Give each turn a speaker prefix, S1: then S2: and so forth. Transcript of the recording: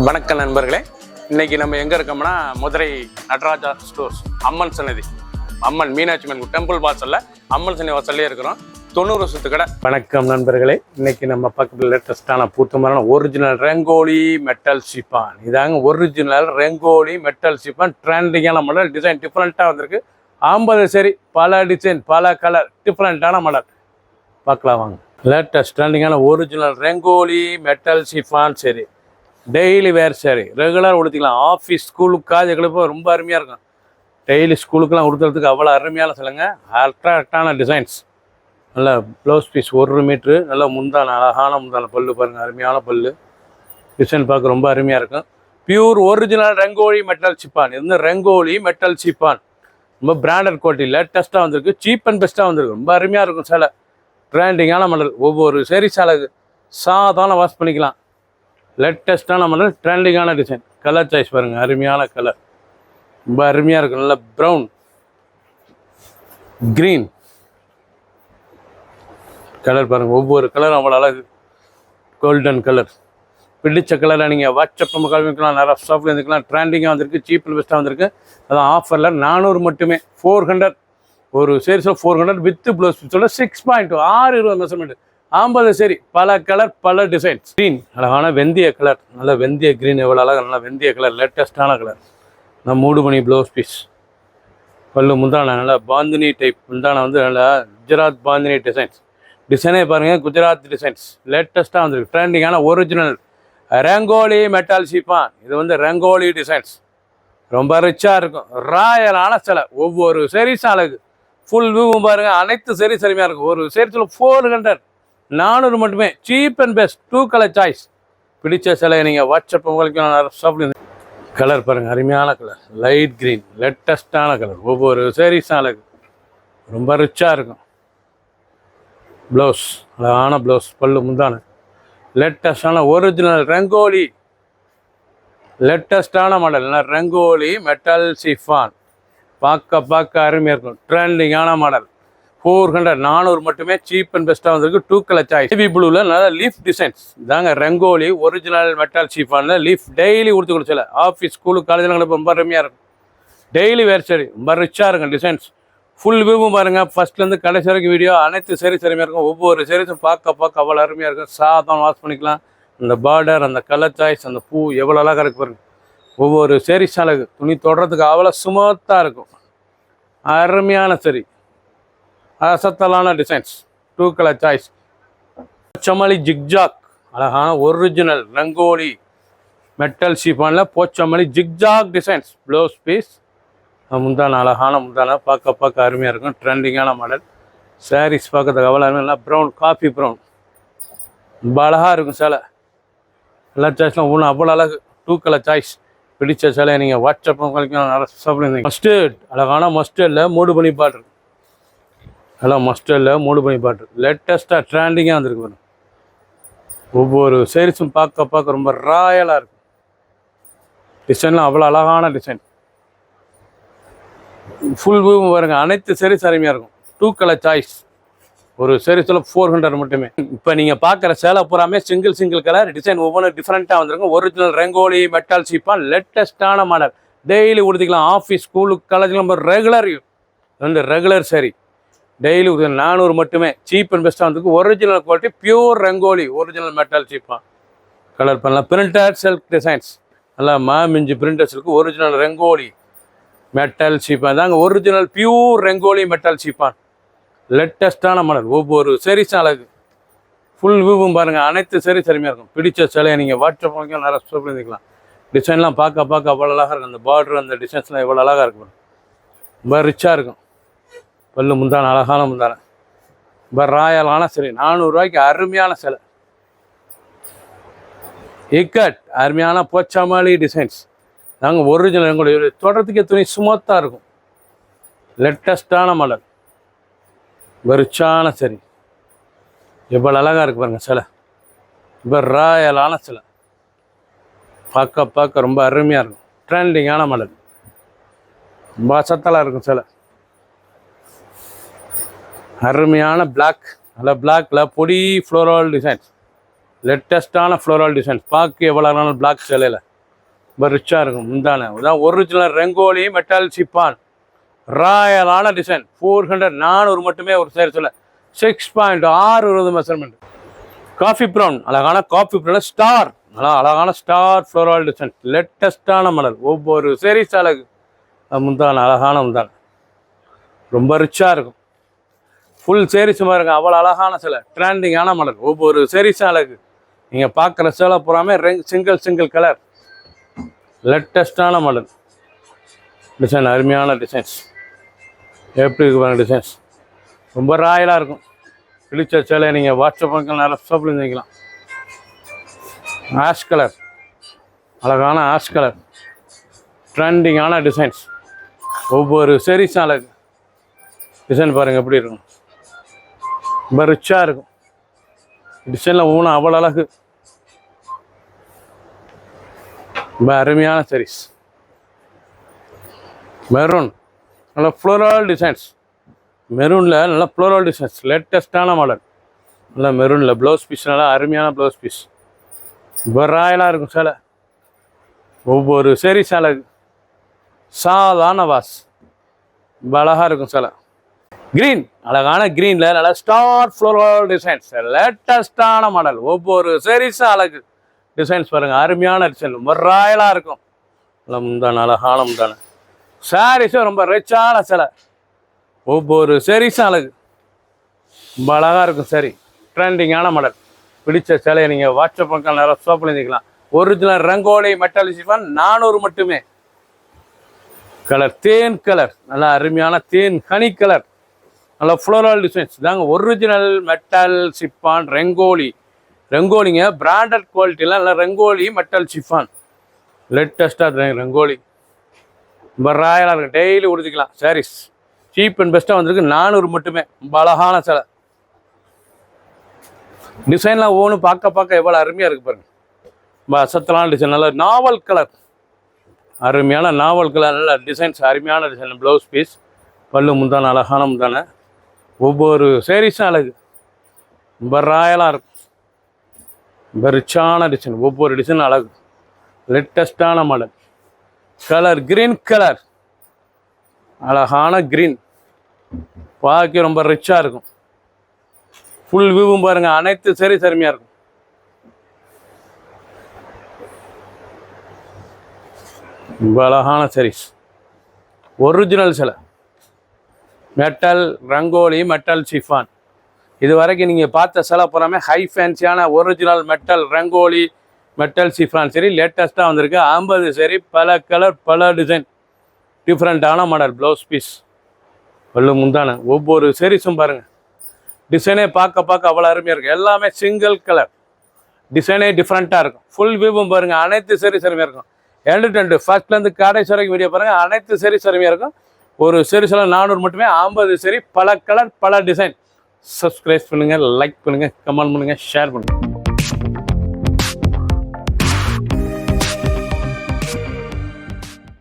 S1: வணக்கம் நண்பர்களே, இன்னைக்கு நம்ம எங்கே இருக்கோம்னா மதுரை நடராஜா ஸ்டோர்ஸ் அம்மன் சன்னதி, அம்மன் மீனாட்சி அம்மன் டெம்பிள் வாசலில் அம்மன் சன்னதி வாசல்லே இருக்கிறோம். 90 வருஷத்து கடை. வணக்கம் நண்பர்களே, இன்னைக்கு நம்ம பக்கத்தில் லேட்டஸ்டான பூத்தமான ஒரிஜினல் ரெங்கோலி மெட்டல் சிப்பான். இதாங்க ஒரிஜினல் ரெங்கோலி மெட்டல் சிப்பான். ட்ரெண்டிங்கான மாடல், டிசைன் டிஃப்ரெண்ட்டாக வந்திருக்கு. 50 சரி, பல டிசைன் பல கலர் டிஃப்ரெண்ட்டான மாடல் பார்க்கலாம் வாங்க. லேட்டஸ்ட் ட்ரெண்டிங்கான ஒரிஜினல் ரெங்கோலி மெட்டல் சிப்பான் சரி, டெய்லி வேர் சாரி, ரெகுலர் உடுத்திக்கலாம். ஆஃபீஸ் ஸ்கூலுக்கு காலேஜுக்கு ரொம்ப அருமையாக இருக்கும். டெய்லி ஸ்கூலுக்கெலாம் உடுத்துறதுக்கு அவ்வளோ அருமையான சொல்லுங்க. அட்ராக்டான டிசைன்ஸ், நல்ல ப்ளவுஸ் பீஸ் 1 மீட்ரு, நல்ல முந்தான அழகான முந்தான பல்லு பாருங்கள், அருமையான பல்லு. டிசைன் பார்க்க ரொம்ப அருமையாக இருக்கும். Pure original Rangoli metal chiffon. இது வந்து ரெங்கோலி மெட்டல் சிப்பான். ரொம்ப பிராண்டட் குவாலிட்டி, லேட்டஸ்ட்டாக வந்திருக்கு, சீப் அண்ட் பெஸ்ட்டாக வந்திருக்கு. ரொம்ப அருமையாக இருக்கும் சேலை. ட்ரெண்டிங்கான மாடல். ஒவ்வொரு சரி சேலைக்கு சாதாரண வாஷ் பண்ணிக்கலாம். லேட்டஸ்டான மாடல், ட்ரெண்டிங்கான டிசைன். கலர் சாய்ஸ் பாருங்கள், அருமையான கலர், ரொம்ப அருமையாக இருக்கும். நல்ல ப்ரௌன், க்ரீன் கலர் பாருங்கள். ஒவ்வொரு கலரும் அவ்வளோ அழகு. கோல்டன் கலர், பிடிச்ச கலரை நீங்கள் வாட்ஸ்அப் நம்ம கல்விக்கலாம், நிறைய ஸ்டாஃபில் இருந்துக்கலாம். ட்ரெண்டிங்காக வந்திருக்கு, சீப் அண்ட் பெஸ்ட்டாக வந்திருக்கு. அதான் ஆஃபரில் 400 மட்டுமே. 400 ஒரு சேல்ஸில் 400 வித் ப்ளவுஸ் பீஸோட 6.2 620 மெஷர்மெண்ட். 50 சரி, பல கலர் பல டிசைன்ஸ். க்ரீன், அழகான வெந்தய கலர், நல்ல வெந்தய க்ரீன், எவ்வளோ அழகாக நல்ல வெந்தய கலர், லேட்டஸ்டான கலர். நான் மூடு பண்ணி ப்ளவுஸ் பீஸ், பல்லு முந்தான நல்லா பாந்தினி டைப் முந்தான வந்து நல்லா குஜராத் பாந்தினி டிசைன்ஸ். டிசைனே பாருங்கள், குஜராத் டிசைன்ஸ். லேட்டஸ்ட்டாக வந்துருக்கு, ட்ரெண்டிங்கான ஒரிஜினல் ரெங்கோலி மெட்டல் சிப்பான். இது வந்து ரெங்கோலி டிசைன்ஸ். ரொம்ப ரிச்சாக இருக்கும், ராயலான சிலை. ஒவ்வொரு சீரீஸ் அழகு. ஃபுல் வியூவும் பாருங்கள், அனைத்து சீரீஸ் அருமையாக இருக்கும். ஒரு சீரீஸில் 400 400 மட்டுமே, cheap and best. 2 colour choice. பிடிச்ச சிலையை நீங்கள் வாட்ஸ்அப் உங்களுக்கு கலர் பாருங்கள், அருமையான கலர், லைட் க்ரீன், லேட்டஸ்டான கலர். ஒவ்வொரு சீரீஸ் அழகு, ரொம்ப ரிச்சாக இருக்கும். ப்ளவுஸ், அழகான ப்ளவுஸ், பல்லு முந்தான. லேட்டஸ்டான ஒரிஜினல் ரெங்கோலி, லேட்டஸ்டான மாடல் ரெங்கோலி மெட்டல் சிஃபான். பார்க்க அருமையாக இருக்கும், ட்ரெண்டிங்கான மாடல். 400 400 மட்டுமே, சீப் அண்ட் பெஸ்ட்டாக வந்திருக்கு. 2 கலர் சாய்ஸ். ஹெவி ப்ளூவில் நல்ல லீஃப் டிசைன்ஸ். இதாங்க ரெங்கோலி ஒரிஜினல் மெட்டல் சிஃபானில் லீஃப். டெய்லி கொடுத்து கொடுச்சல ஆஃபீஸ் ஸ்கூலுக்கு காலேஜில் ரொம்ப அருமையாக இருக்கும். டெய்லி வேர் சரி, ரொம்ப ரிச்சாக இருக்கும் டிசைன்ஸ். ஃபுல் வியூவும் பாருங்கள், ஃபஸ்ட்லேருந்து கடைசி வரைக்கும் வீடியோ. அனைத்து சரி அருமையாக இருக்கும். ஒவ்வொரு சீரீஸும் பார்க்க அவ்வளோ அருமையாக இருக்கும். சாதம் வாஷ் பண்ணிக்கலாம். அந்த பார்டர், அந்த கலர் சாய்ஸ், அந்த பூ எவ்வளோ அழகாக இருக்கு பாருங்கள். ஒவ்வொரு சீரீஸ் அழகு. துணி தொடறதுக்கு அவ்வளோ சுமத்தாக இருக்கும். அருமையான சரி, அசத்தலான designs. 2 colour choice. Pochampally zigzag, அழகான ஒரிஜினல் ரங்கோலி மெட்டல் சிஃபானில் Pochampally zigzag designs. Blouse piece, முந்தான அழகான முந்தான, பார்க்க அருமையாக இருக்கும். ட்ரெண்டிங்கான மாடல். சாரீஸ் பார்க்கறதுக்கு அவ்வளோ அருமையாக. ப்ரௌன், காஃபி ப்ரௌன், ரொம்ப அழகாக இருக்கும் சேலை. எல்லா சாய்ஸ்லாம் ஒன்று அவ்வளோ அழகு. 2 கலர் சாய்ஸ். பிடிச்ச சேலையை நீங்கள் வாட்ஸ்அப் உங்களுக்கு மஸ்டர்ட், அழகான மஸ்டர்டில் மூடு பண்ணி பாட்டு. நல்லா மஸ்டர்டில் மூடு பண்ணி பாட்டு. லேட்டஸ்ட்டாக ட்ரெண்டிங்காக வந்துருக்கு பாருங்க. ஒவ்வொரு சீரீஸும் பார்க்க ரொம்ப ராயலாக இருக்கும். டிசைன்லாம் அவ்வளோ அழகான டிசைன். ஃபுல் வியூவும் பாருங்கள், அனைத்து சீரீஸ் அருமையாக இருக்கும். 2 கலர் சாய்ஸ். ஒரு சீரீஸில் 400 மட்டுமே. இப்போ நீங்கள் பார்க்குற சேலை பூராமே சிங்கிள் கலர் டிசைன். ஒவ்வொன்றும் டிஃப்ரெண்ட்டாக வந்துருக்கும். ஒரிஜினல் ரெங்கோலி மெட்டல் சிஃபான், லேட்டஸ்ட்டான மாடல். டெய்லி உடுத்திக்கலாம். ஆஃபீஸ் ஸ்கூலுக்கு காலேஜில் ரெகுலர் வந்து ரெகுலர் சரி. டெய்லி 400 மட்டுமே, சீப் அண்ட் பெஸ்ட்டாக வந்துருக்கு. Original quality, pure Rangoli original metal chiffon. Colour பண்ணலாம். பிரிண்டட் சில்க் டிசைன்ஸ், நல்லா மாமிஞ்சி printed silk original Rangoli metal chiffon தாங்க. Original pure Rangoli metal chiffon, லேட்டஸ்ட்டான மாடல். ஒவ்வொரு சீரீஸ் அழகு. ஃபுல் வியூவும் பாருங்கள், அனைத்து சீரீஸ் அருமையாக இருக்கும். பிடிச்ச சிலையை நீங்கள் வாட்ஸ்அப் பண்ணிக்கலாம், நிறைய ஸ்டோப் இருந்துக்கலாம். டிசைன்லாம் பார்க்க அவ்வளோ அழகாக இருக்கும். அந்த பார்டர், அந்த டிசைன்ஸ்லாம் எவ்வளோ அழகாக இருக்கும். ரொம்ப ரிச்சாக இருக்கும். பல்லு முந்தான, அழகான முந்தான, ரொம்ப ராயலான சிலை. 400 ரூபாய்க்கு அருமையான சிலை. இக்கட், அருமையான போச்சமல்லி டிசைன்ஸ் நாங்கள். ஒரிஜினல் எங்களுடைய தொடர்றதுக்கே துணி சுமத்தாக இருக்கும். லேட்டஸ்ட்டான மாடல், ரிச்சான சரி, எவ்வளோ அழகாக இருக்கு பாருங்கள் சிலை. ரொம்ப ராயலான சிலை. பார்க்க ரொம்ப அருமையாக இருக்கும். ட்ரெண்டிங்கான மாடல், ரொம்ப அசத்தலாக இருக்கும் சிலை. அருமையான பிளாக், நல்ல பிளாக்ல பொடி ஃப்ளோரல் டிசைன்ஸ். லேட்டஸ்டான ஃப்ளோரல் டிசைன்ஸ். பார்க்க எவ்வளோ நாள் பிளாக் சேலையில் ரொம்ப ரிச்சாக இருக்கும். முந்தான அதான் ஒரிஜினல் ரெங்கோலி மெட்டல் சிப்பான் ராயலான டிசைன். 400 400 மட்டுமே ஒரு சேரத்தில். 6.6 மெஷர்மெண்ட். காஃபி ப்ரௌன் அழகான காஃபி ப்ரௌன் ஸ்டார் நல்லா அழகான ஸ்டார் ஃப்ளோரல் டிசைன். லேட்டஸ்டான மாடல். ஒவ்வொரு சேரீஸ் அழகு. முந்தான அழகான முந்தான ரொம்ப ரிச்சாக இருக்கும். ஃபுல் சேரீஸ் பாருங்க அவ்வளோ அழகான சிலை. ட்ரெண்டிங்கான மாடல். ஒவ்வொரு சேரீஸும் அழகு. நீங்கள் பார்க்குற சேலை பூராமே சிங்கிள் கலர். லேட்டஸ்டான மாடல் டிசைன். அருமையான டிசைன்ஸ். எப்படி இருக்கு பாருங்க டிசைன்ஸ். ரொம்ப ராயலாக இருக்கும். பிடிச்ச சேலை நீங்கள் வாட்ஸ்அப் பண்ணி நிறைய ஷாப்பில் இருந்துக்கலாம். ஆஷ் கலர் அழகான ஆஷ் கலர். ட்ரெண்டிங்கான டிசைன்ஸ். ஒவ்வொரு சேரீஸும் அழகு. டிசைன் பாருங்கள் எப்படி இருக்கும். ரொம்ப ரிச்சாக இருக்கும். டிசைனில் ஊனம் அவ்வளோ அழகு. ரொம்ப அருமையான சாரீஸ். மெரூன் நல்ல ஃப்ளோரல் டிசைன்ஸ். மெரூனில் நல்ல ஃப்ளோரல் டிசைன்ஸ். லேட்டஸ்டான மாடல். நல்லா மெரூனில் ப்ளவுஸ் பீஸ் நல்லா அருமையான ப்ளவுஸ் பீஸ். ரொம்ப ராயலாக இருக்கும் சேலை. ஒவ்வொரு சேரீஸ் அழகு. சாதாரண வாஸ் ரொம்ப அழகாக இருக்கும் சேலை. க்ரீன் அழகான க்ரீனில் நல்லா ஸ்டார் ஃப்ளோரல் டிசைன்ஸ். லேட்டஸ்டான மாடல். ஒவ்வொரு சேரீஸும் அழகு. டிசைன்ஸ் பாருங்கள் அருமையான டிசைன். ரொம்ப ராயலாக இருக்கும். நல்லா முந்தான அழகான முந்தான. சாரீஸும் ரொம்ப ரிச்சான சிலை. ஒவ்வொரு சேரீஸும் அழகு. ரொம்ப அழகாக இருக்கும் சரி. ட்ரெண்டிங்கான மாடல். பிடிச்ச சிலையை நீங்கள் வாட்ஸ்அப் பக்கம் நிறைய ஷாப்பில் இருந்துக்கலாம். ஒரிஜினல் ரங்கோலி மெட்டல் சிஃபான் 400 மட்டுமே. கலர் தேன் கலர். நல்லா அருமையான தேன் ஹனி கலர். நல்லா ஃப்ளோரல் டிசைன்ஸ். இதாங்க ஒரிஜினல் மெட்டல் சிஃபான் ரெங்கோலி. ரெங்கோலிங்க பிராண்டட் குவாலிட்டியில் நல்லா ரெங்கோலி மெட்டல் சிஃபான். லேட்டஸ்ட்டாக ரெங்கோலி ரொம்ப ராயலாக இருக்குது. டெய்லி உடுத்திக்கலாம் சாரீஸ். சீப் அண்ட் பெஸ்ட்டாக வந்திருக்கு. 400 மட்டுமே. ரொம்ப அழகான சிலை. டிசைன்லாம் ஒவ்வொன்று பார்க்க எவ்வளோ அருமையாக இருக்குது பாருங்கள். ரொம்ப அசத்தலான டிசைன். நல்ல நாவல் கலர். அருமையான நாவல் கலர். நல்ல டிசைன்ஸ் அருமையான டிசைன். ப்ளவுஸ் பீஸ் பல்லு முந்தான அழகான முந்தான. ஒவ்வொரு சேரீஸும் அழகு. ரொம்ப ராயலாக இருக்கும். ரொம்ப ரிச்சான டிசைன். ஒவ்வொரு டிசைன் அழகு. லேட்டஸ்டான மாடல். Colour green colour. அழகான கிரீன். பார்க்க ரொம்ப ரிச்சாக இருக்கும். ஃபுல் வியூவும் பாருங்க. அனைத்து சேரீஸ் அருமையாக இருக்கும். ரொம்ப அழகான சாரீஸ். ஒரிஜினல் சிலை. Metal Rangoli metal chiffon. இது வரைக்கும் நீங்கள் பார்த்த சிலை பூராமே ஹை ஃபேன்சியான original metal Rangoli metal chiffon சரி. லேட்டஸ்ட்டாக வந்திருக்கு 50 சரி. பல கலர் பல டிசைன். டிஃப்ரெண்ட்டான மாடல். ப்ளவுஸ் பீஸ் பல்லு முந்தான. ஒவ்வொரு சேரீஸும் பாருங்கள். டிசைனே பார்க்க அவ்வளோ அருமையாக இருக்குது. எல்லாமே சிங்கிள் கலர். டிசைனே டிஃப்ரெண்ட்டாக இருக்கும். ஃபுல் வியூவும் பாருங்கள். அனைத்து சேரீஸ் அருமையாக இருக்கும். எண்டு ஃபர்ஸ்ட்லேருந்து கடைசி வரைக்கும் வீடியோ பாருங்கள். அனைத்து சேரீஸ் அருமையாக இருக்கும். ஒரு சேரீஸில் 400 மட்டுமே. 50 சரி. பல கலர் பல டிசைன். சப்ஸ்கிரைப் பண்ணுங்கள், லைக் பண்ணுங்கள், கமெண்ட் பண்ணுங்கள், ஷேர் பண்ணுங்கள்.